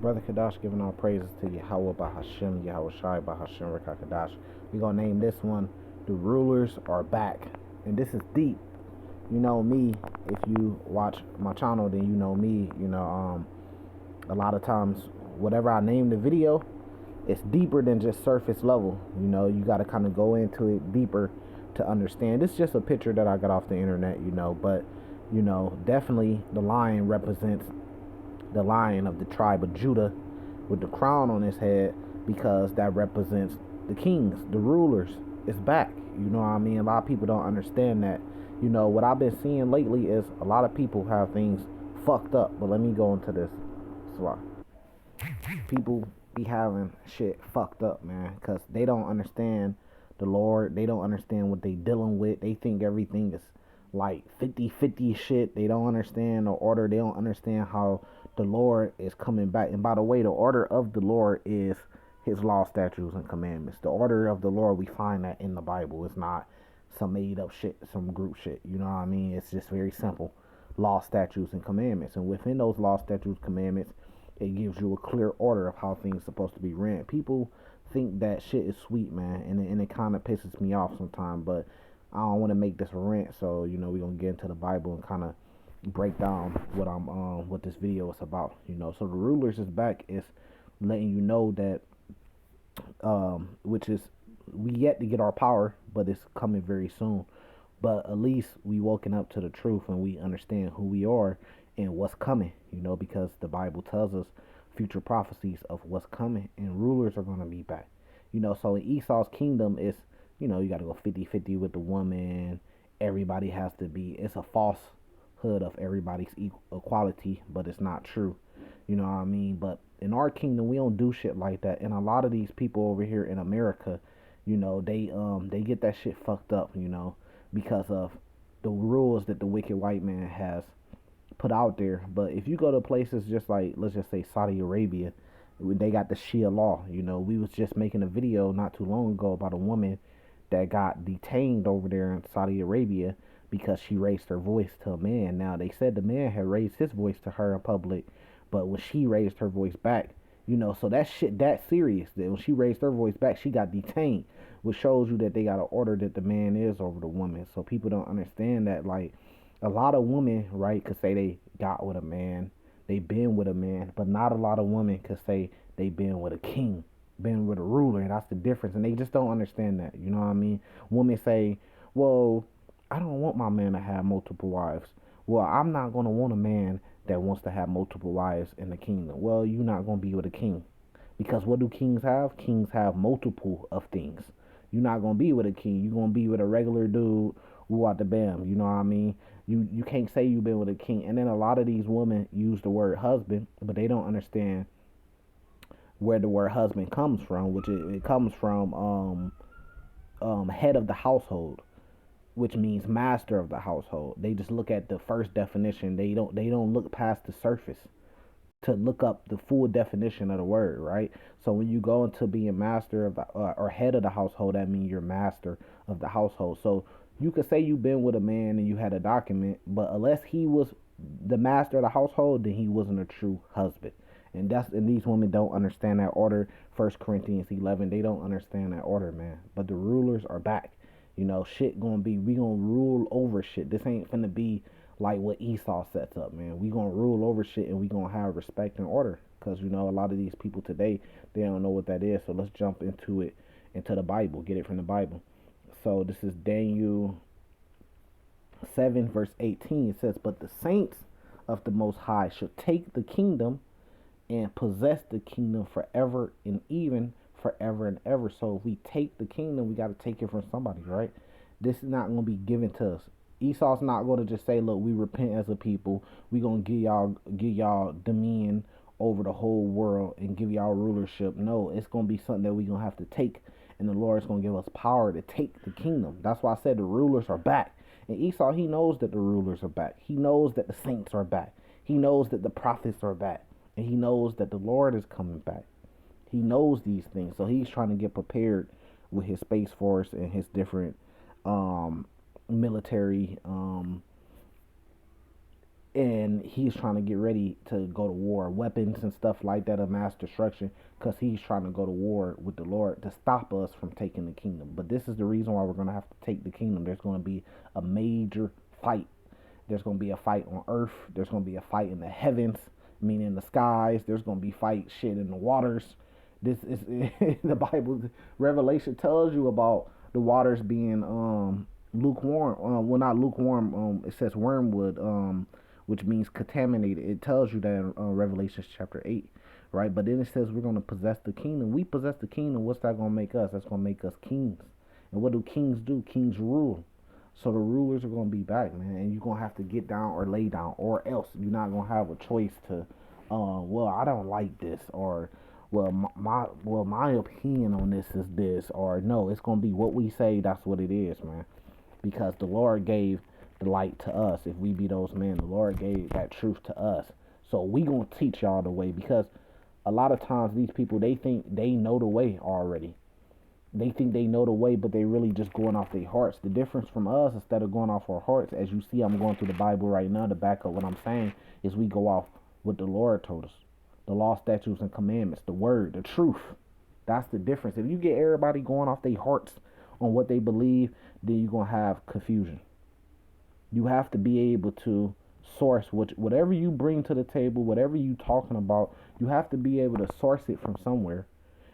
Brother Kadash giving all praises to Yahweh Bahashem, Yahweh Shai Bahashem Rekha. We're going to name this one, The Rulers Are Back. And this is deep. You know me, if you watch my channel, then you know me. A lot of times, whatever I name the video, it's deeper than just surface level. You got to kind of go into it deeper to understand. It's just a picture that I got off the internet, but, definitely the lion represents the lion of the tribe of Judah with the crown on his head, because that represents the kings, the rulers. It's back. You know what I mean? A lot of people don't understand that. What I've been seeing lately is a lot of people have things fucked up. But let me go into this slide. People be having shit fucked up, man, because they don't understand the Lord. They don't understand what they dealing with. They think everything is like 50-50 shit. They don't understand the order. They don't understand how the Lord is coming back. And by the way, the order of the Lord is his law, statutes, and commandments. The order of the Lord, we find that in the Bible. It's not some made up shit, some group shit. You know what I mean? It's just very simple. Law, statutes, and commandments. And within those law, statutes, commandments, it gives you a clear order of how things are supposed to be ran. People think that shit is sweet, man, and it kind of pisses me off sometimes. But I don't want to make this a rant, so we're gonna get into the Bible and kind of break down what this video is about. So the rulers is back is letting you know that which is, we yet to get our power, but it's coming very soon. But at least we woken up to the truth and we understand who we are and what's coming, because the Bible tells us future prophecies of what's coming, and rulers are going to be back. So in Esau's kingdom, it's, you got to go 50-50 with the woman. Everybody has to be, it's a falsehood of everybody's equality, but it's not true. You know what I mean? But in our kingdom, we don't do shit like that. And a lot of these people over here in America, they get that shit fucked up, because of the rules that the wicked white man has put out there. But if you go to places just like, let's just say Saudi Arabia, they got the Shia law. We was just making a video not too long ago about a woman that got detained over there in Saudi Arabia because she raised her voice to a man. Now, they said the man had raised his voice to her in public, but when she raised her voice back, so that shit that serious, that when she raised her voice back, she got detained, which shows you that they got an order that the man is over the woman. So people don't understand that, like, a lot of women, right, could say they got with a man, they been with a man, but not a lot of women could say they been with a king, been with a ruler, and that's the difference. And they just don't understand that. You know what I mean? Women say, well, I don't want my man to have multiple wives. Well, I'm not going to want a man that wants to have multiple wives in the kingdom. Well, you're not going to be with a king, because what do kings have? Kings have multiple of things. You're not going to be with a king. You're going to be with a regular dude who out the bam. You know what I mean? You can't say you've been with a king. And then a lot of these women use the word husband, but they don't understand where the word husband comes from, which it comes from head of the household, which means master of the household. They just look at the first definition. They don't look past the surface to look up the full definition of the word, right? So when you go into being master of the, or head of the household, that means you're master of the household. So you could say you've been with a man and you had a document, but unless he was the master of the household, then he wasn't a true husband. And these women don't understand that order. 1 Corinthians 11, they don't understand that order, man. But the rulers are back. Shit gonna be, we gonna rule over shit. This ain't finna be like what Esau sets up, man. We gonna rule over shit, and we gonna have respect and order. Because, a lot of these people today, they don't know what that is. So let's jump into it, into the Bible. Get it from the Bible. So this is Daniel 7, verse 18. It says, but the saints of the Most High shall take the kingdom and possess the kingdom forever, and even forever and ever. So if we take the kingdom, we got to take it from somebody, right? This is not going to be given to us. Esau's not going to just say, look, we repent as a people. We going to give y'all dominion over the whole world and give y'all rulership. No, it's going to be something that we going to have to take, and the Lord's going to give us power to take the kingdom. That's why I said the rulers are back. And Esau, he knows that the rulers are back. He knows that the saints are back. He knows that the prophets are back. And he knows that the Lord is coming back. He knows these things. So he's trying to get prepared with his Space Force and his different military and he's trying to get ready to go to war, weapons and stuff like that of mass destruction, because he's trying to go to war with the Lord to stop us from taking the kingdom. But this is the reason why we're going to have to take the kingdom. There's going to be a major fight. There's going to be a fight on earth. There's going to be a fight in the heavens, meaning in the skies. There's going to be fight shit in the waters. This is the Bible. Revelation tells you about the waters being lukewarm. Well, not lukewarm. It says wormwood. Which means contaminated. It tells you that in Revelation chapter 8, right? But then it says we're going to possess the kingdom. We possess the kingdom. What's that going to make us? That's going to make us kings. And what do kings do? Kings rule. So the rulers are going to be back, man. And you're going to have to get down or lay down, or else you're not going to have a choice to, well, I don't like this, or, well, my opinion on this is this, or no, it's going to be what we say. That's what it is, man. Because the Lord gave the light to us. If we be those men, the Lord gave that truth to us. So we gonna teach y'all the way, because a lot of times these people, they think they know the way already. They think they know the way, but they really just going off their hearts. The difference from us, instead of going off our hearts, as you see, I'm going through the Bible right now to back up what I'm saying, is we go off what the Lord told us. The law, statutes, and commandments, the word, the truth. That's the difference. If you get everybody going off their hearts on what they believe, then you're going to have confusion. You have to be able to source whatever you bring to the table, whatever you talking about. You have to be able to source it from somewhere.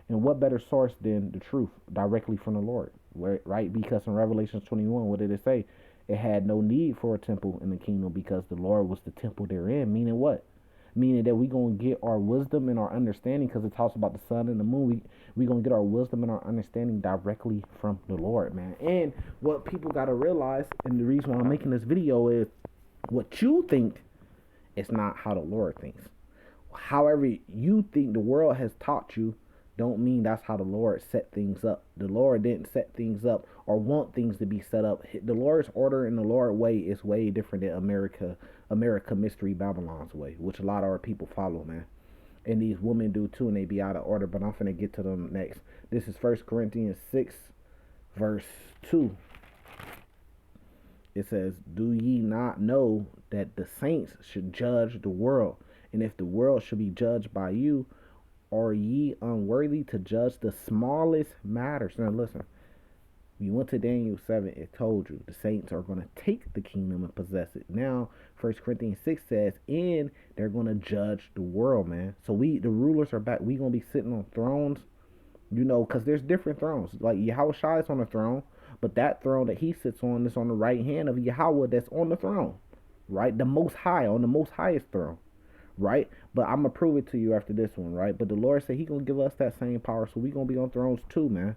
And what better source than the truth directly from the Lord, right? Because in Revelation 21, what did it say? It had no need for a temple in the kingdom, because the Lord was the temple therein. Meaning what? Meaning that we going to get our wisdom and our understanding, because it talks about the sun and the moon. We going to get our wisdom and our understanding directly from the Lord, man. And what people got to realize, and the reason why I'm making this video, is what you think is not how the Lord thinks. However you think the world has taught you, don't mean that's how the Lord set things up. The Lord didn't set things up or want things to be set up. The Lord's order and the Lord's way is way different than America Mystery Babylon's way, which a lot of our people follow, man. And these women do too, and they be out of order, but I'm finna get to them next. This is 1 Corinthians 6, verse 2. It says, do ye not know that the saints should judge the world? And if the world should be judged by you, are ye unworthy to judge the smallest matters? Now listen, you went to Daniel 7, it told you the saints are going to take the kingdom and possess it. Now, 1 Corinthians 6 says, and they're going to judge the world, man. So the rulers are back. We going to be sitting on thrones, because there's different thrones. Like Yahweh is on the throne, but that throne that he sits on is on the right hand of Yahweh that's on the throne, right? The most high, on the most highest throne, right? But I'm going to prove it to you after this one, right? But the Lord said he going to give us that same power, so we going to be on thrones too, man.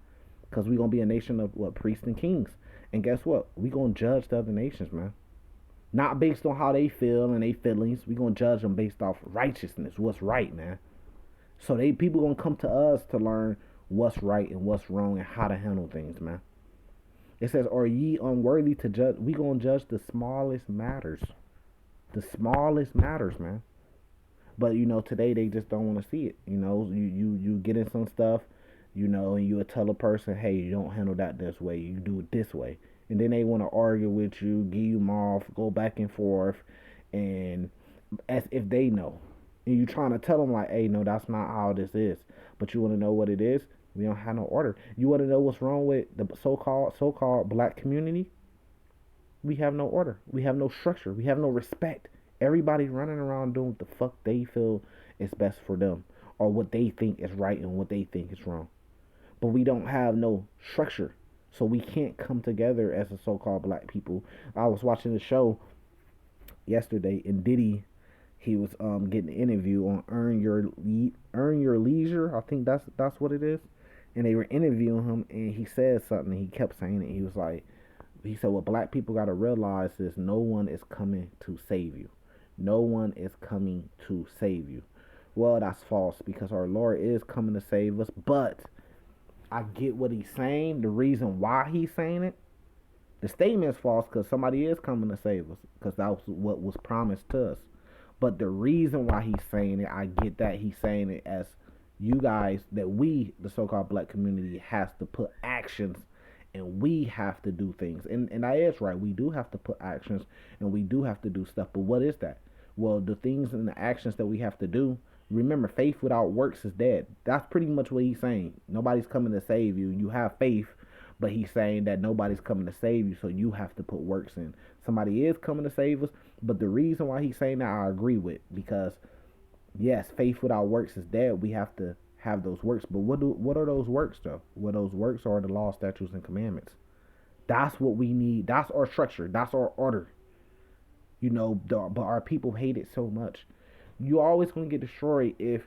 Because we're going to be a nation of, priests and kings. And guess what? We're going to judge the other nations, man. Not based on how they feel and their feelings. We're going to judge them based off righteousness, what's right, man. So people going to come to us to learn what's right and what's wrong and how to handle things, man. It says, are ye unworthy to judge? We going to judge the smallest matters. The smallest matters, man. But, today they just don't want to see it. You get in some stuff, and you would tell a person, hey, you don't handle that this way, you do it this way. And then they want to argue with you, give you off, go back and forth, and as if they know. And you trying to tell them like, hey, no, that's not how this is. But you want to know what it is? We don't have no order. You want to know what's wrong with the so-called black community? We have no order. We have no structure. We have no respect. Everybody running around doing what the fuck they feel is best for them, or what they think is right and what they think is wrong. But we don't have no structure, so we can't come together as a so-called black people. I was watching a show yesterday, and Diddy, he was getting an interview on Earn Your Leisure. I think that's what it is. And they were interviewing him, and he said something. He kept saying it. He said, what black people got to realize is no one is coming to save you. No one is coming to save you. Well, that's false, because our Lord is coming to save us. But I get what he's saying. The reason why he's saying it, the statement is false, because somebody is coming to save us, because that was what was promised to us. But the reason why he's saying it, I get that he's saying it as you guys, that we, the so-called black community, has to put actions, and we have to do things. And that is right. We do have to put actions, and we do have to do stuff. But what is that? Well, the things and the actions that we have to do. Remember, faith without works is dead. That's pretty much what he's saying. Nobody's coming to save you. You have faith, but he's saying that nobody's coming to save you, so you have to put works in. Somebody is coming to save us, but the reason why he's saying that I agree with, because yes, faith without works is dead. We have to have those works, but what are those works though? Well, those works are the law, statutes, and commandments. That's what we need. That's our structure. That's our order. But our people hate it so much. You're always gonna get destroyed if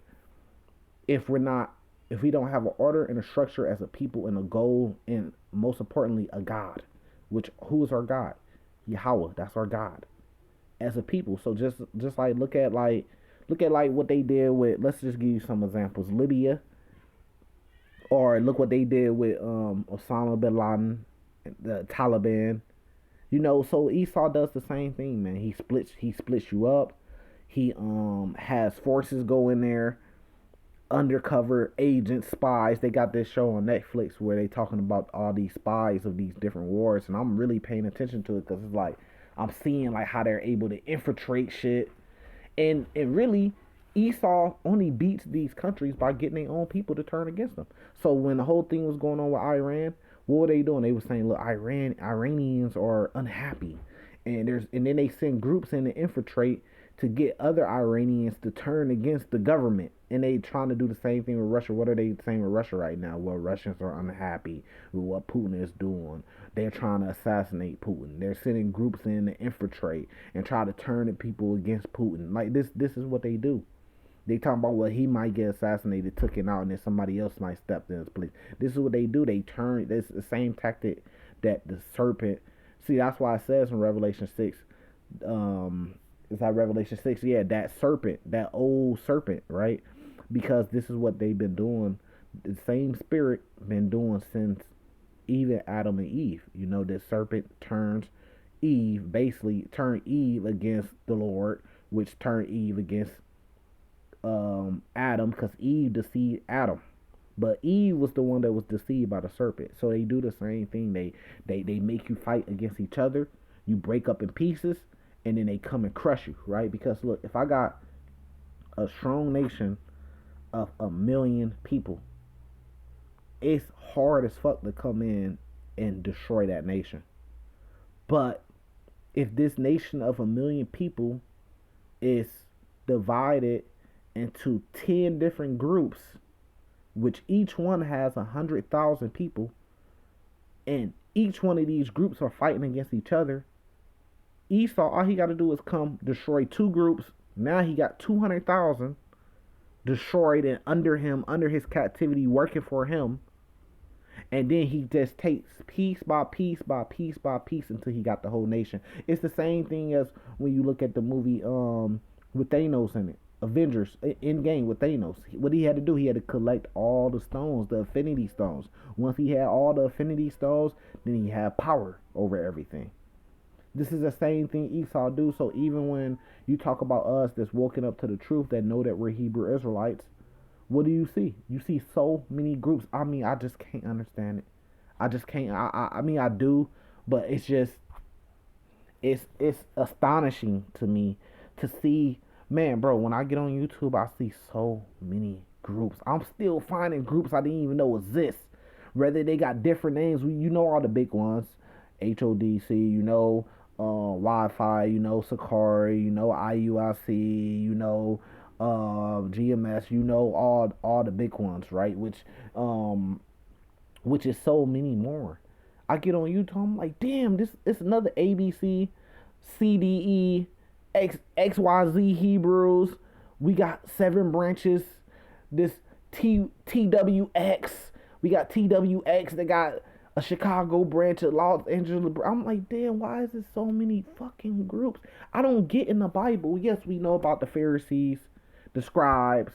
we're not if we don't have an order and a structure as a people and a goal and most importantly a God. Which who is our God? Yahweh. That's our God as a people. So just like look at what they did with, let's just give you some examples. Libya, or look what they did with Osama bin Laden, the Taliban. So Esau does the same thing, man. He splits you up. He has forces go in there, undercover agents, spies. They got this show on Netflix where they talking about all these spies of these different wars, and I'm really paying attention to it because it's like I'm seeing like how they're able to infiltrate shit, and really Esau only beats these countries by getting their own people to turn against them. So when the whole thing was going on with Iran, what were they doing? They were saying, look, Iranians are unhappy, and then they send groups in to infiltrate to get other Iranians to turn against the government. And they trying to do the same thing with Russia. What are they saying with Russia right now? Well, Russians are unhappy with what Putin is doing. They're trying to assassinate Putin. They're sending groups in to infiltrate and try to turn the people against Putin. Like this is what they do. They talking about, well, he might get assassinated, took him out, and then somebody else might step in his place. This is what they do. They turn. This the same tactic that the serpent. See, that's why it says in Revelation 6. Is that Revelation 6? Yeah, that serpent, that old serpent, right? Because this is what they've been doing. The same spirit been doing since even Adam and Eve. The serpent turns Eve, basically turned Eve against the Lord, which turned Eve against Adam, because Eve deceived Adam. But Eve was the one that was deceived by the serpent. So they do the same thing. They make you fight against each other. You break up in pieces, and then they come and crush you, right? Because look, if I got a strong nation of 1,000,000 people, it's hard as fuck to come in and destroy that nation. But if this nation of 1,000,000 people is divided into 10 different groups, which each one has 100,000 people, and each one of these groups are fighting against each other, Esau, all he got to do is come destroy two groups. Now he got 200,000 destroyed and under him, under his captivity, working for him. And then he just takes piece by piece by piece by piece until he got the whole nation. It's the same thing as when you look at the movie with Thanos in it. Avengers Endgame with Thanos. What he had to do, he had to collect all the stones, the Infinity Stones. Once he had all the Infinity Stones, then he had power over everything. This is the same thing Esau do. So even when you talk about us that's walking up to the truth, that know that we're Hebrew Israelites, what do you see? You see so many groups. I mean, I just can't understand it. I just can't. I mean, I do, but it's astonishing to me to see. Man, bro, when I get on YouTube, I see so many groups. I'm still finding groups I didn't even know exist. Whether they got different names, all the big ones, HODC, Wi-Fi, Sakari, IUIC, GMS, all the big ones, right? Which is so many more. I get on YouTube, I'm like, damn, this it's another ABC, CDE, XYZ Hebrews. We got 7 branches. This TWX. We got TWX that got a Chicago branch, a Los Angeles. I'm like, damn, why is there so many fucking groups? I don't get in the Bible. Yes, we know about the Pharisees, the scribes,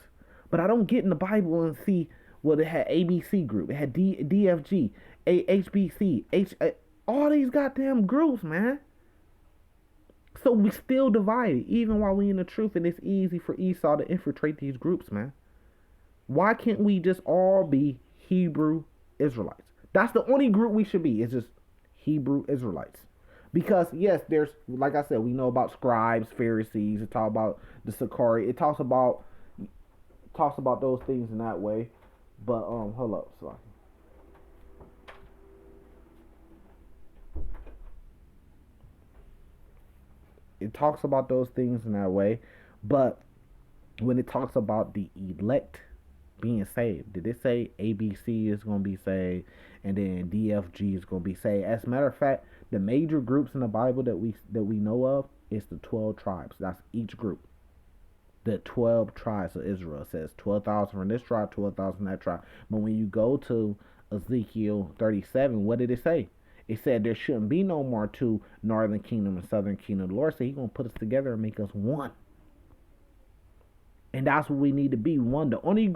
but I don't get in the Bible and see, well, it had ABC group, it had DFG, HBC, all these goddamn groups, man. So we still divided, even while we in the truth, and it's easy for Esau to infiltrate these groups, man. Why can't we just all be Hebrew Israelites? That's the only group we should be. It's just Hebrew Israelites. Because yes, there's, like I said, we know about scribes, Pharisees. It talks about the Sakari. It talks about those things in that way. But hold up, sorry. It talks about those things in that way. But when it talks about the elect being saved, did it say ABC is going to be saved and then DFG is going to be saved? As a matter of fact, the major groups in the Bible that we know of is the 12 tribes. That's each group. The 12 tribes of Israel. It says 12,000 from this tribe, 12,000 from that tribe. But when you go to Ezekiel 37, what did it say? It said there shouldn't be no more two northern kingdom and southern kingdom. The Lord said He's gonna put us together and make us one. And that's what we need to be, one. The only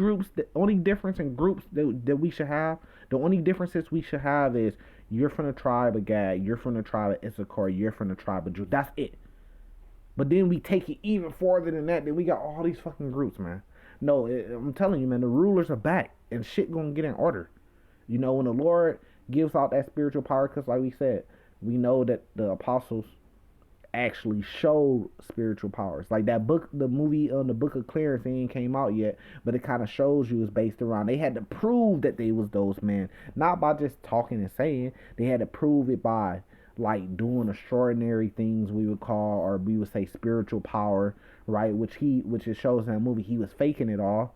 difference in groups that we should have, the only differences we should have is you're from the tribe of Gad, you're from the tribe of Issachar, you're from the tribe of Judah. That's it. But then we take it even farther than that. Then we got all these fucking groups, man. No, I'm telling you, man, the rulers are back and shit gonna get in order. You know, when the Lord gives out that spiritual power, because like we said, we know that the apostles actually showed spiritual powers. Like that book, the movie on the Book of Clarence, it ain't came out yet, but it kind of shows you it's based around. They had to prove that they was those men, not by just talking and saying. They had to prove it by like doing extraordinary things we would call, or we would say, spiritual power, right? Which it shows in that movie, he was faking it all.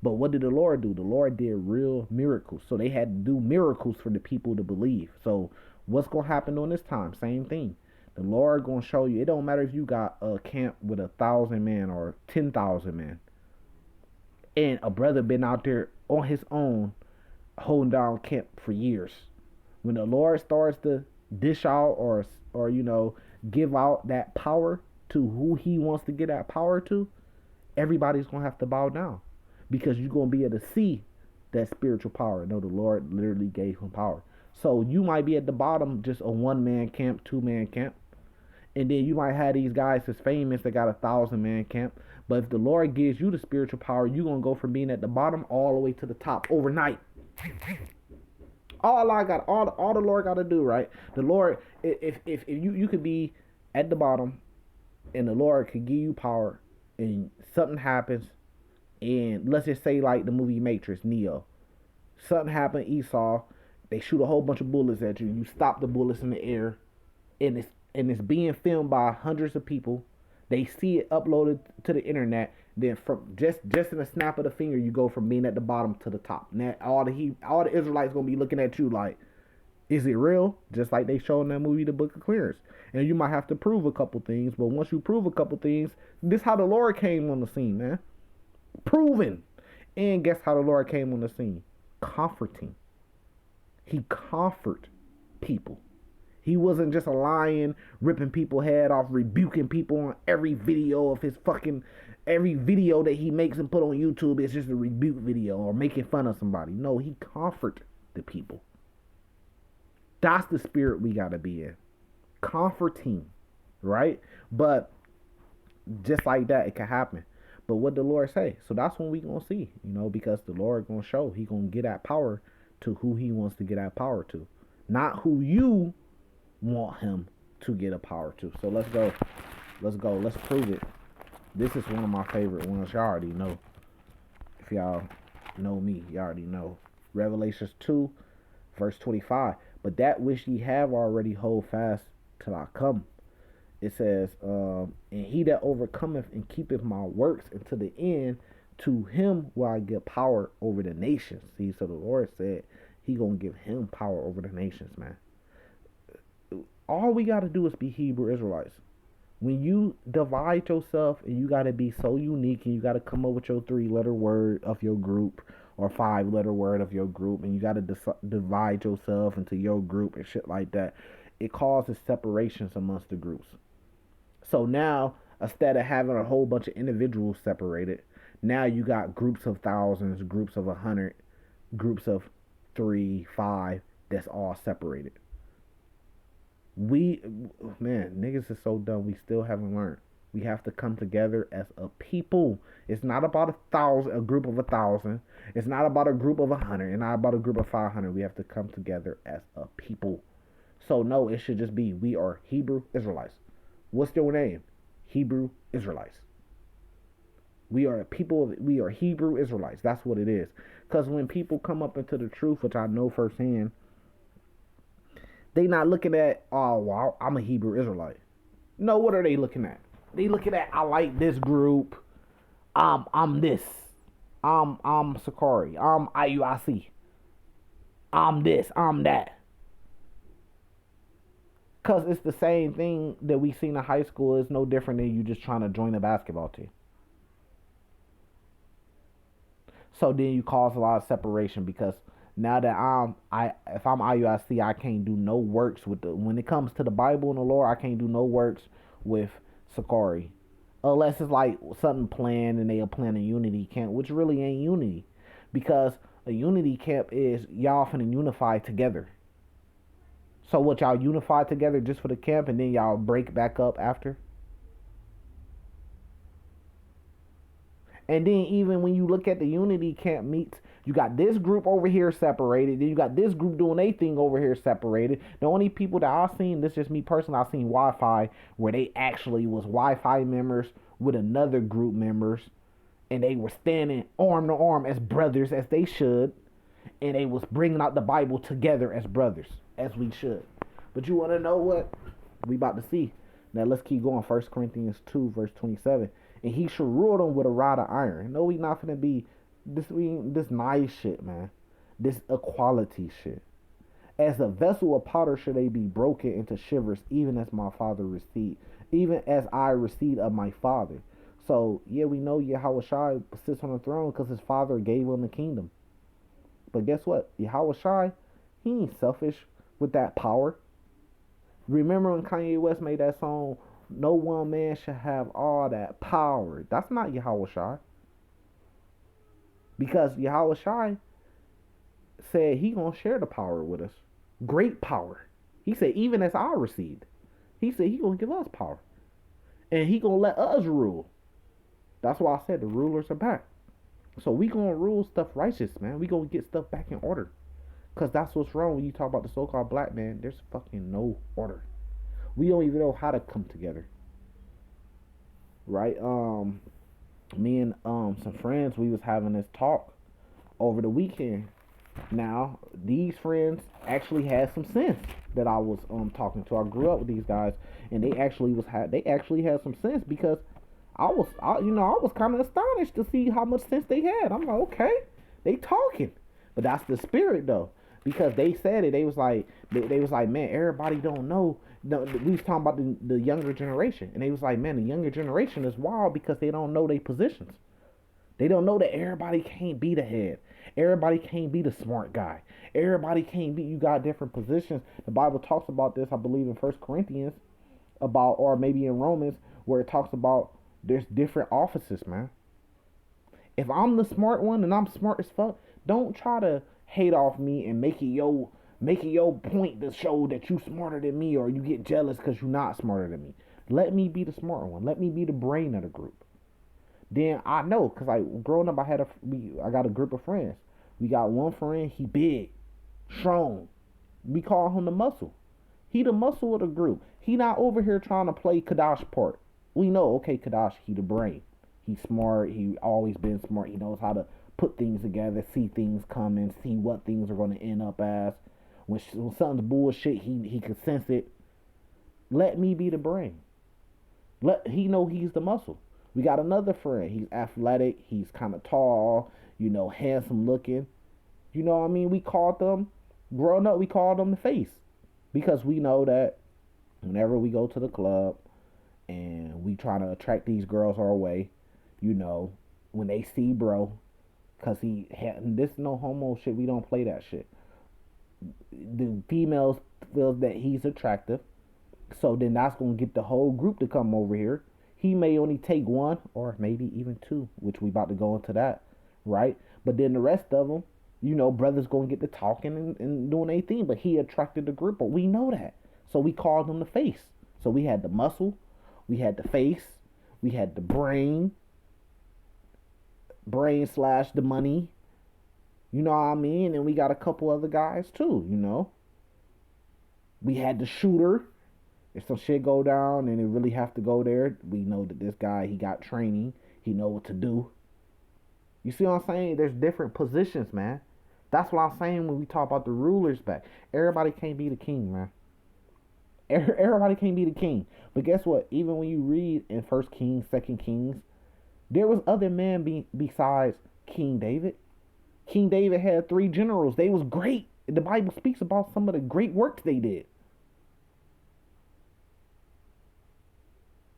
But what did the Lord do? The Lord did real miracles. So they had to do miracles for the people to believe. So what's gonna happen during this time? Same thing. The Lord gonna show you. It don't matter if you got a camp with 1,000 men or 10,000 men, and a brother been out there on his own holding down camp for years. When the Lord starts to dish out or give out that power to who He wants to get that power to, everybody's gonna have to bow down because you're gonna be able to see that spiritual power. No, the Lord literally gave him power. So you might be at the bottom, just a 1 man camp, 2 man camp, and then you might have these guys that's famous that got 1,000 man camp. But if the Lord gives you the spiritual power, you're gonna go from being at the bottom all the way to the top overnight. All the Lord got to do, right? The Lord, if you could be at the bottom, and the Lord could give you power, and something happens, and let's just say like the movie Matrix, Neo, something happened, Esau, they shoot a whole bunch of bullets at you, you stop the bullets in the air, and it's being filmed by hundreds of people. They see it uploaded to the internet. Then from just in a snap of the finger, you go from being at the bottom to the top. Now all the Israelites gonna be looking at you like, is it real? Just like they showed in that movie, The Book of Clearance. And you might have to prove a couple things, but once you prove a couple things, this how the Lord came on the scene, man. Proven. And guess how the Lord came on the scene? Comforting. He comforted people. He wasn't just a lion ripping people head off, rebuking people on every video of his fucking every video that he makes and put on YouTube is just a rebuke video or making fun of somebody. No, he comforted the people. That's the spirit we gotta be in. Comforting. Right? But just like that, it can happen. But what the Lord say? So that's when we gonna see, because the Lord gonna show. He gonna get that power to who He wants to get that power to, not who you want Him to get a power to. So let's go. Let's prove it. This is one of my favorite ones. Y'all already know. If y'all know me, y'all already know. Revelations 2, verse 25. But that which ye have already hold fast till I come. It says, and he that overcometh and keepeth my works unto the end, to him will I give power over the nations. See, so the Lord said He gonna give him power over the nations, man. All we gotta do is be Hebrew Israelites. When you divide yourself and you gotta be so unique and you gotta come up with your 3-letter word of your group or 5-letter word of your group, and you gotta divide yourself into your group and shit like that, it causes separations amongst the groups. So now, instead of having a whole bunch of individuals separated, now you got groups of thousands, groups of 100, groups of 3, 5, that's all separated. Niggas is so dumb. We still haven't learned. We have to come together as a people. It's not about a group of 1,000. It's not about a group of 100. It's not about a group of 500. We have to come together as a people. So no, it should just be we are Hebrew Israelites. What's their name? Hebrew Israelites. We are people. We are Hebrew Israelites. That's what it is. Because when people come up into the truth, which I know firsthand, they not looking at, oh wow, I'm a Hebrew Israelite. No, what are they looking at? They looking at, I like this group. I'm this. I'm Sakari. I'm IUIC. I'm this. I'm that. Cause it's the same thing that we seen in high school. It's no different than you just trying to join a basketball team. So then you cause a lot of separation because now that if I'm IUIC, I can't do no works with the when it comes to the Bible and the Lord, I can't do no works with Sakari. Unless it's like something planned and they are planning unity camp, which really ain't unity. Because a unity camp is y'all finna unify together. So what, y'all unify together just for the camp and then y'all break back up after? And then even when you look at the unity camp meets, you got this group over here separated, then you got this group doing their thing over here separated. The only people that I've seen, this is just me personally, I've seen Wi-Fi where they actually was Wi-Fi members with another group members, and they were standing arm to arm as brothers as they should, and they was bringing out the Bible together as brothers as we should. But you want to know what we about to see? Now let's keep going. 1 Corinthians 2 verse 27. And he should rule them with a rod of iron. No, we not finna be this nice shit, man. This equality shit. As a vessel of powder should they be broken into shivers, even as my father received, even as I received of my father. So yeah, we know Yahweh Shai sits on the throne because his father gave him the kingdom. But guess what? Yahweh Shai, he ain't selfish with that power. Remember when Kanye West made that song, no one man should have all that power? That's not Yahweh Shai. Because Yahweh Shai said he gonna share the power with us. Great power. He said, even as I received. He said he gonna give us power. And he gonna let us rule. That's why I said the rulers are back. So we gonna rule stuff righteous, man. We gonna get stuff back in order. Cause that's what's wrong when you talk about the so-called black man. There's fucking no order. We don't even know how to come together. Right? Me and some friends, we was having this talk over the weekend. Now, these friends actually had some sense that I was talking to. I grew up with these guys, and they actually had some sense because I was kind of astonished to see how much sense they had. I'm like, okay, they talking, but that's the spirit though, because they said it. They was like, man, everybody don't know. We was talking about the younger generation, and they was like, man, the younger generation is wild because they don't know their positions. They don't know that everybody can't be the head. Everybody can't be the smart guy. Everybody can't be. You got different positions. The Bible talks about this, I believe, in 1 Corinthians about, or maybe in Romans, where it talks about there's different offices, man. If I'm the smart one and I'm smart as fuck, don't try to hate off me and make it your point to show that you smarter than me, or you get jealous because you're not smarter than me. Let me be the smart one. Let me be the brain of the group. Then I know, cause growing up, I got a group of friends. We got one friend, he big, strong. We call him the muscle. He the muscle of the group. He not over here trying to play Kadash part. We know, okay, Kadash, he the brain. He's smart. He always been smart. He knows how to put things together, see things coming, see what things are going to end up as. When something's bullshit, he can sense it. Let me be the brain. Let he know he's the muscle. We got another friend. He's athletic. He's kind of tall. Handsome looking. You know what I mean? Growing up, we called them the face. Because we know that whenever we go to the club and we try to attract these girls our way, when they see bro, because this no homo shit, we don't play that shit. The females feels that he's attractive. So then that's going to get the whole group to come over here. He may only take one or maybe even two, which we about to go into that, right? But then the rest of them, brothers going to get to talking and doing their thing. But he attracted the group, but we know that. So we called him the face. So we had the muscle, we had the face, we had the brain / the money. You know what I mean? And we got a couple other guys too, We had the shooter. If some shit go down and it really have to go there, we know that this guy, he got training. He know what to do. You see what I'm saying? There's different positions, man. That's what I'm saying when we talk about the rulers back. Everybody can't be the king, man. Everybody can't be the king. But guess what? Even when you read in First Kings, Second Kings, there was other men besides King David. King David had 3 generals. They was great. The Bible speaks about some of the great works they did.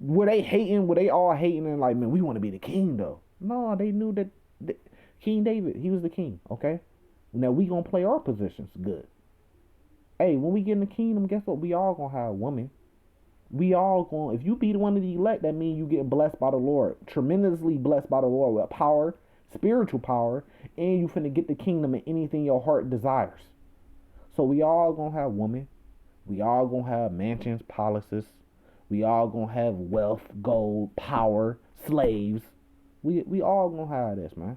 Were they hating? Were they all hating and like, man, we want to be the king though? No, they knew that King David, he was the king. Okay, now we gonna play our positions good. Hey, when we get in the kingdom, guess what? We all gonna have a woman. We all going. If you be one of the elect, that means you get blessed by the Lord, tremendously blessed by the Lord with power, spiritual power, and you finna get the kingdom and anything your heart desires. So we all gonna have women. We all gonna have mansions, palaces. We all gonna have wealth, gold, power, slaves. We all gonna have this, man.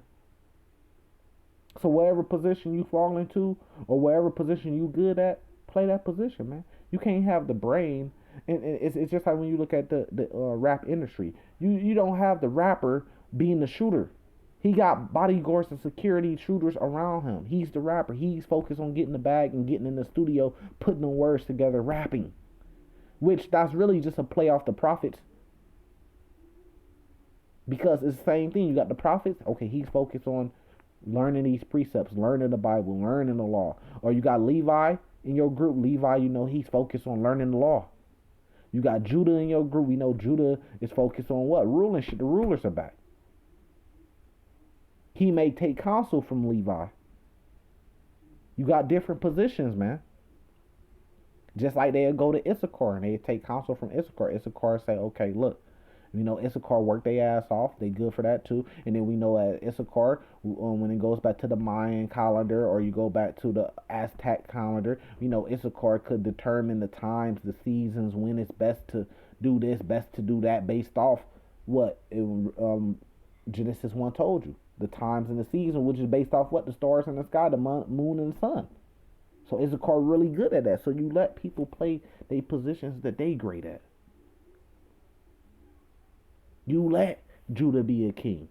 So whatever position you fall into, or whatever position you good at, play that position, man. You can't have the brain, and it's just like when you look at the rap industry. You don't have the rapper being the shooter. He got bodyguards and security shooters around him. He's the rapper. He's focused on getting the bag and getting in the studio, putting the words together, rapping. Which that's really just a play off the prophets. Because it's the same thing. You got the prophets. Okay, he's focused on learning these precepts, learning the Bible, learning the law. Or you got Levi in your group. Levi, you know, he's focused on learning the law. You got Judah in your group. We know Judah is focused on what? Ruling shit. The rulers are back. He may take counsel from Levi. You got different positions, man. Just like they'll go to Issachar and they take counsel from Issachar. Issachar say, okay, look, you know, Issachar work their ass off. They good for that too. And then we know at Issachar, when it goes back to the Mayan calendar or you go back to the Aztec calendar, you know, Issachar could determine the times, the seasons, when it's best to do this, best to do that, based off what Genesis 1 told you. The times and the season, which is based off what? The stars in the sky, the moon and the sun. So Issachar really good at that. So you let people play their positions that they great at. You let Judah be a king.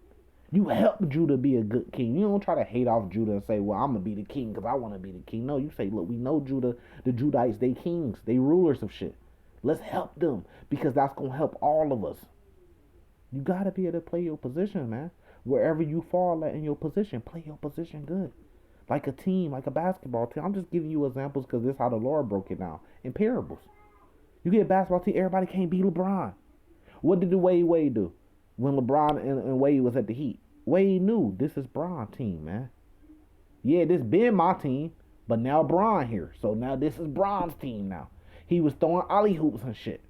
You help Judah be a good king. You don't try to hate off Judah and say, well, I'm going to be the king because I want to be the king. No, you say, look, we know Judah, the Judites, they kings. They rulers of shit. Let's help them because that's going to help all of us. You got to be able to play your position, man. Wherever you fall at in your position, play your position good. Like a team, like a basketball team. I'm just giving you examples because this is how the Lord broke it down in parables. You get a basketball team, everybody can't beat LeBron. What did the Wade do when LeBron and Wade was at the Heat? Wade knew this is Bron's team, man. Yeah, this been my team, but now Bron here. So now this is Bron's team now. He was throwing ollie hoops and shit.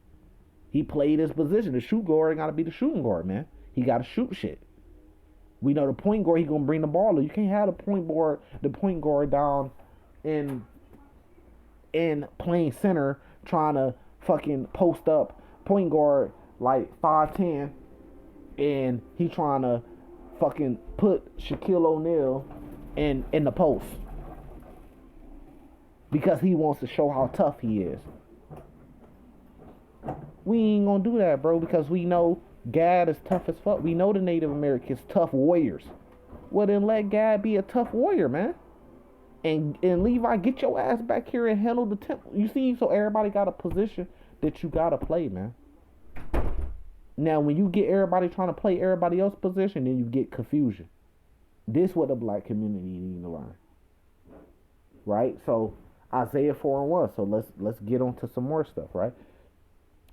He played his position. The shoot guard got to be the shooting guard, man. He got to shoot shit. We know the point guard, he gonna bring the ball. You can't have the point guard down in playing center trying to fucking post up point guard like 5'10", and he trying to fucking put Shaquille O'Neal in the post because he wants to show how tough he is. We ain't gonna do that, bro, because we know Gad is tough as fuck. We know the Native Americans tough warriors. Well, then let Gad be a tough warrior, man. And Levi, get your ass back here and handle the temple. You see, so everybody got a position that you gotta play, man. Now, when you get everybody trying to play everybody else's position, then you get confusion. This is what the black community need to learn, right? So Isaiah 4:1. So let's get on to some more stuff, right?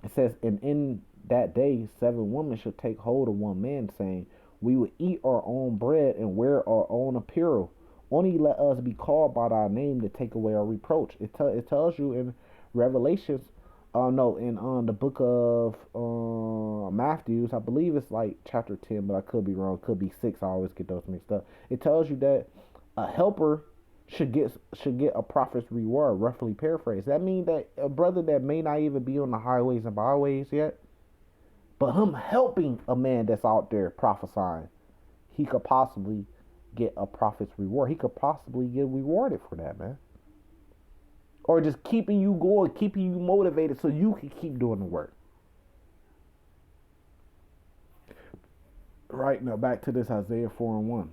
It says, and in that day 7 women shall take hold of one man, saying, we will eat our own bread and wear our own apparel. Only let us be called by thy name to take away our reproach. It tells you in Revelations, in the book of Matthew, I believe it's like chapter 10, but I could be wrong. It could be 6. I always get those mixed up. It tells you that a helper should get a prophet's reward, roughly paraphrased. That means that a brother that may not even be on the highways and byways yet, but him helping a man that's out there prophesying, he could possibly get a prophet's reward. He could possibly get rewarded for that, man. or just keeping you going, keeping you motivated so you can keep doing the work. Right now, back to this Isaiah 4:1.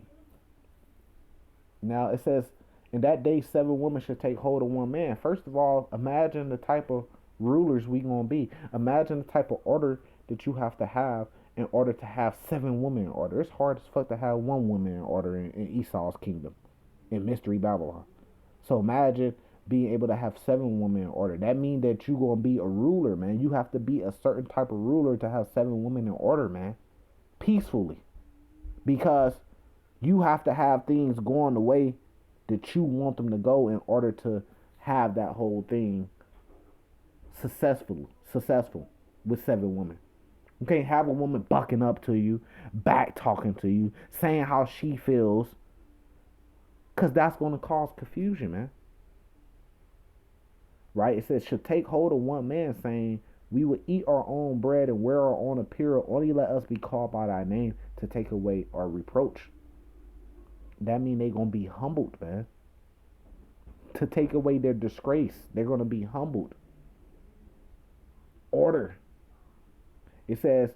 Now it says, in that day, 7 women should take hold of one man. First of all, imagine the type of rulers we gonna be. Imagine the type of order that you have to have in order to have 7 women in order. It's hard as fuck to have one woman in order in Esau's kingdom, in Mystery Babylon. So imagine being able to have 7 women in order. That means that you gonna be a ruler, man. You have to be a certain type of ruler to have 7 women in order, man. Peacefully. Because you have to have things going the way that you want them to go in order to have that whole thing successful with 7 women. You can't have a woman bucking up to you, back talking to you, saying how she feels, because that's going to cause confusion, man. Right? It says, should take hold of one man, saying, we will eat our own bread and wear our own apparel. Only let us be called by thy name to take away our reproach. That means they're going to be humbled, man. To take away their disgrace, they're going to be humbled. Order. It says,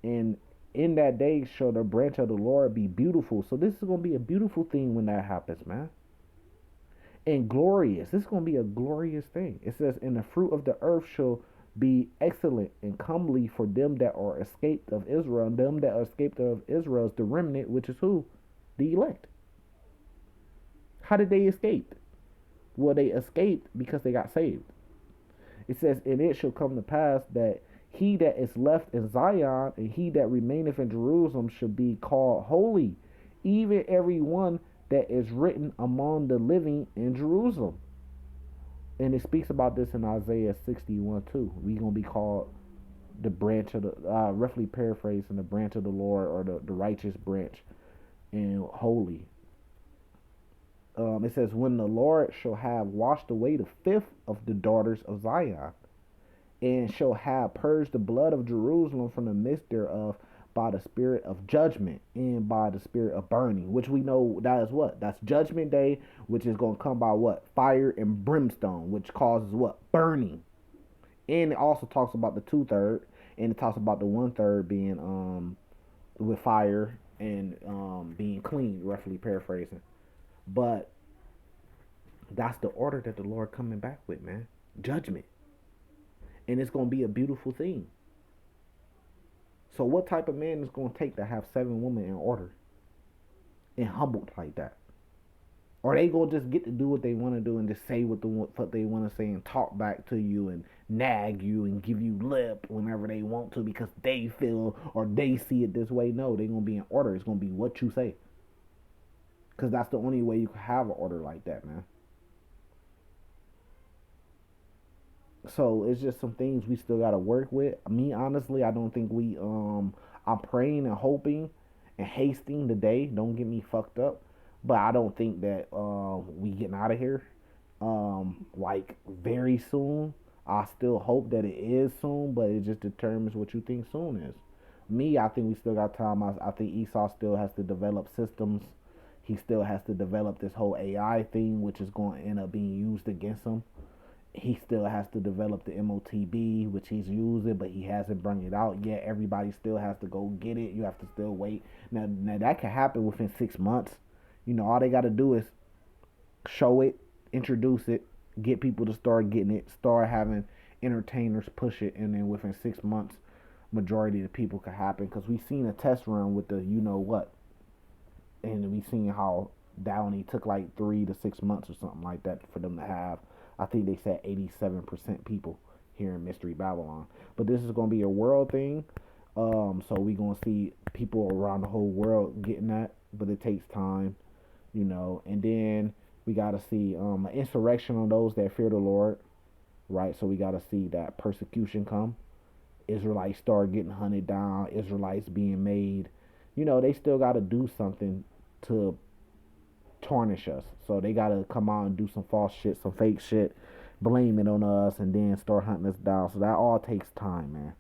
in that day shall the branch of the Lord be beautiful. So this is going to be a beautiful thing when that happens, man. And glorious. This is going to be a glorious thing. It says, and the fruit of the earth shall be excellent and comely for them that are escaped of Israel. And them that are escaped of Israel is the remnant, which is who? The elect. How did they escape? Well, they escaped because they got saved. It says, and it shall come to pass that he that is left in Zion and he that remaineth in Jerusalem shall be called holy, even every one that is written among the living in Jerusalem. And it speaks about this in Isaiah 61 too. We gonna be called the branch of the, roughly paraphrasing, the branch of the Lord, or the righteous branch, and holy. It says, when the Lord shall have washed away the fifth of the daughters of Zion, and shall have purged the blood of Jerusalem from the midst thereof by the spirit of judgment and by the spirit of burning, which we know that is what? That's judgment day, which is going to come by what? Fire and brimstone, which causes what? Burning. And it also talks about the 2/3, and it talks about the 1/3 being with fire and being clean, roughly paraphrasing. But that's the order that the Lord coming back with, man. Judgment. And it's going to be a beautiful thing. So what type of man is going to take to have 7 women in order and humbled like that? Or they going to just get to do what they want to do and just say what they want to say and talk back to you and nag you and give you lip whenever they want to because they feel or they see it this way? No, they're going to be in order. It's going to be what you say. Because that's the only way you can have an order like that, man. So it's just some things we still got to work with. Me, honestly, I don't think I'm praying and hoping and hasting the day. Don't get me fucked up. But I don't think that we getting out of here like very soon. I still hope that it is soon, but it just determines what you think soon is. Me, I think we still got time. I think Esau still has to develop systems. He still has to develop this whole AI thing, which is going to end up being used against him. He still has to develop the MOTB, which he's using, but he hasn't brought it out yet. Everybody still has to go get it. You have to still wait. Now that can happen within 6 months. You know, all they got to do is show it, introduce it, get people to start getting it, start having entertainers push it, and then within 6 months, majority of the people could happen. Because we seen a test run with the you know what, and we seen how that only took like 3 to 6 months or something like that for them to have. I think they said 87% people here in Mystery Babylon. But this is going to be a world thing. So we going to see people around the whole world getting that. But it takes time, you know. And then we got to see an insurrection on those that fear the Lord, right? So we got to see that persecution come. Israelites start getting hunted down. Israelites being made. You know, they still got to do something to tarnish us. So they gotta come out and do some false shit, some fake shit, blame it on us, and then start hunting us down. So that all takes time, man.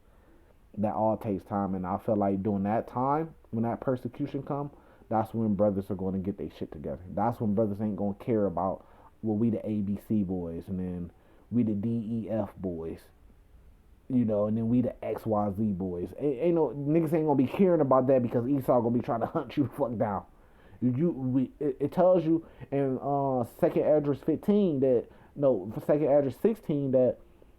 That all takes time, and I feel like during that time, when that persecution come, that's when brothers are going to get their shit together. That's when brothers ain't gonna care about, well, we the ABC boys, and then We the DEF boys. You know, and then we the XYZ boys. Ain't no niggas ain't gonna be caring about that because Esau gonna be trying to hunt you the fuck down. It tells you in Second Esdras 15 that no Second Esdras 16 that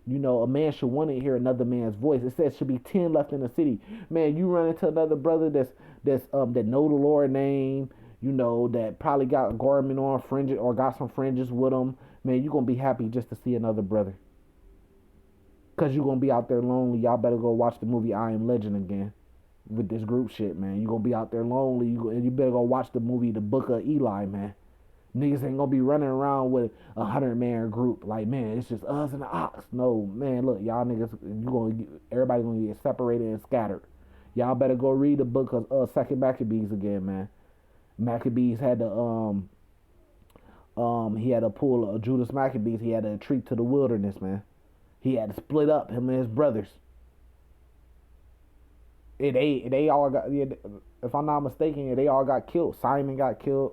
a man should want to hear another man's voice. It says should be 10 left in the city. Man, you run into another brother that know the Lord name. That probably got a garment on fringes or got some fringes with them. Man, you gonna be happy just to see another brother. Cause you gonna be out there lonely. Y'all better go watch the movie I Am Legend again with this group shit, man. You gonna be out there lonely. You better go watch the movie The Book of Eli, man. Niggas ain't gonna be running around with 100-man group like, man, it's just us and the ox. No, man, look, y'all niggas, everybody gonna get separated and scattered. Y'all better go read the book of Second Maccabees again, man. Maccabees had to he had to pull Judas Maccabees. He had to retreat to the wilderness, man. He had to split up him and his brothers. They all got, yeah, if I'm not mistaken, they all got killed. Simon got killed.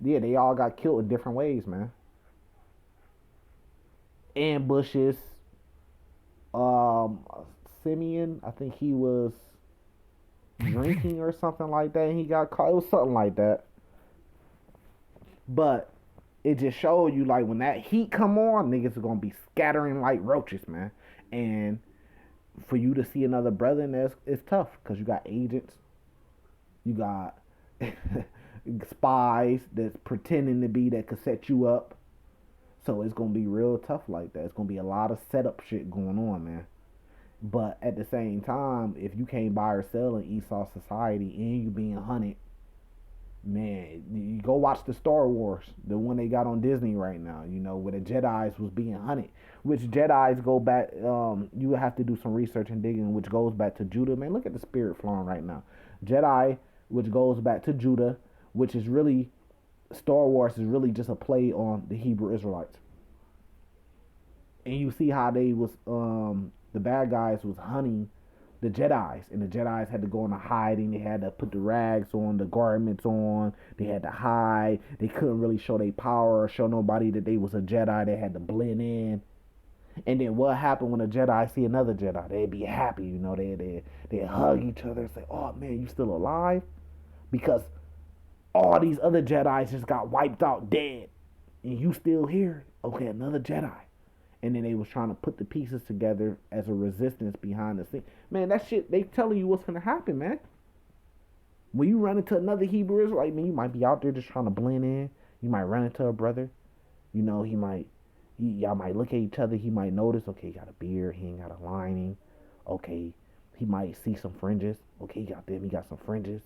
Yeah, they all got killed in different ways, man. Ambushes. Simeon, I think he was drinking or something like that, and he got caught. It was something like that. But it just showed you, like, when that heat come on, niggas are gonna be scattering like roaches, man. And for you to see another brother in there, it's tough because you got agents, you got spies that's pretending to be that could set you up. So it's gonna be real tough like that. It's gonna be a lot of setup shit going on, man. But at the same time, if you can't buy or sell in Esau society and you being hunted, man, you go watch the Star Wars, the one they got on Disney right now, where the Jedis was being hunted. Which Jedis go back, you have to do some research and digging, which goes back to Judah. Man, look at the spirit flowing right now. Jedi, which goes back to Judah, which is really, Star Wars is really just a play on the Hebrew Israelites. And you see how they was, the bad guys was hunting the Jedis, and the Jedis had to go into hiding. They had to put the rags on, the garments on. They had to hide. They couldn't really show their power or show nobody that they was a Jedi. They had to blend in. And then what happened when a Jedi see another Jedi? They'd be happy, they hug each other and say, "Oh man, you still alive?" Because all these other Jedis just got wiped out dead, and you still here. Okay, another Jedi. And then they was trying to put the pieces together as a resistance behind the scene. Man, that shit, they telling you what's gonna happen, man. When you run into another Hebrew Israelite, man, you might be out there just trying to blend in. You might run into a brother. Y'all might look at each other. He might notice, okay, he got a beard. He ain't got a lining. Okay, he might see some fringes. Okay, he got some fringes.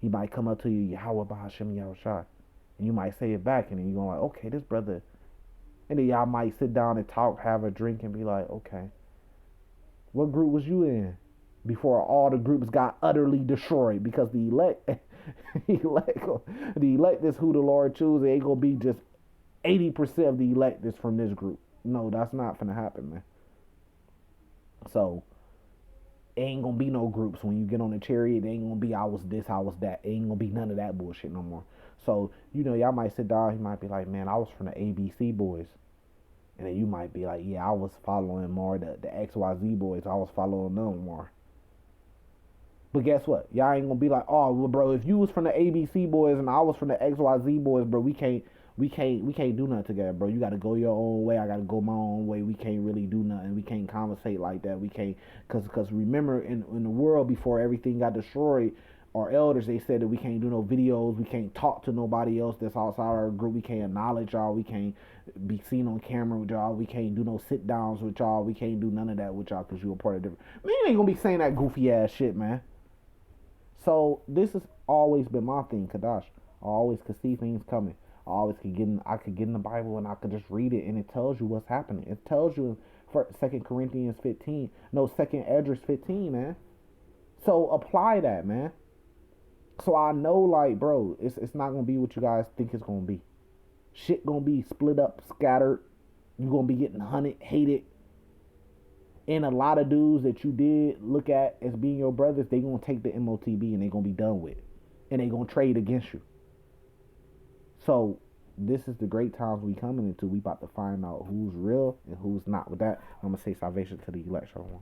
He might come up to you, Yahweh Bahashem Yahushua. And you might say it back, and then you're going like, okay, this brother. And then y'all might sit down and talk, have a drink, and be like, okay, what group was you in? Before all the groups got utterly destroyed, because the elect, the elect is who the Lord chooses. It ain't gonna be just 80% of the elect is from this group. No, that's not gonna happen, man. So it ain't gonna be no groups when you get on the chariot. It ain't gonna be I was this, I was that. It ain't gonna be none of that bullshit no more. So y'all might sit down. He might be like, man, I was from the ABC boys. And then you might be like, yeah, I was following more the XYZ boys. I was following them more. But guess what? Y'all ain't gonna be like, oh, well, bro, if you was from the ABC boys and I was from the XYZ boys, bro, we can't do nothing together, bro. You gotta go your own way. I gotta go my own way. We can't really do nothing. We can't conversate like that. We can't, cause remember in the world before everything got destroyed, our elders, they said that we can't do no videos, we can't talk to nobody else that's outside our group, we can't acknowledge y'all, we can't be seen on camera with y'all, we can't do no sit downs with y'all, we can't do none of that with y'all because you're a part of different. Man, you ain't gonna be saying that goofy ass shit, man. So this has always been my thing, Kadash. I always could see things coming. I could get in the Bible and I could just read it, and it tells you what's happening. It tells you in 2 Corinthians 15, no, 2 Esdras 15, man. So apply that, man. So I know, like, bro, it's not gonna be what you guys think it's gonna be. Shit gonna be split up, scattered. You gonna be getting hunted, hated. And a lot of dudes that you did look at as being your brothers, they gonna take the MOTB and they gonna be done with. And they gonna trade against you. So this is the great times we coming into. We about to find out who's real and who's not. With that, I'm gonna say salvation to the elect. Shalom.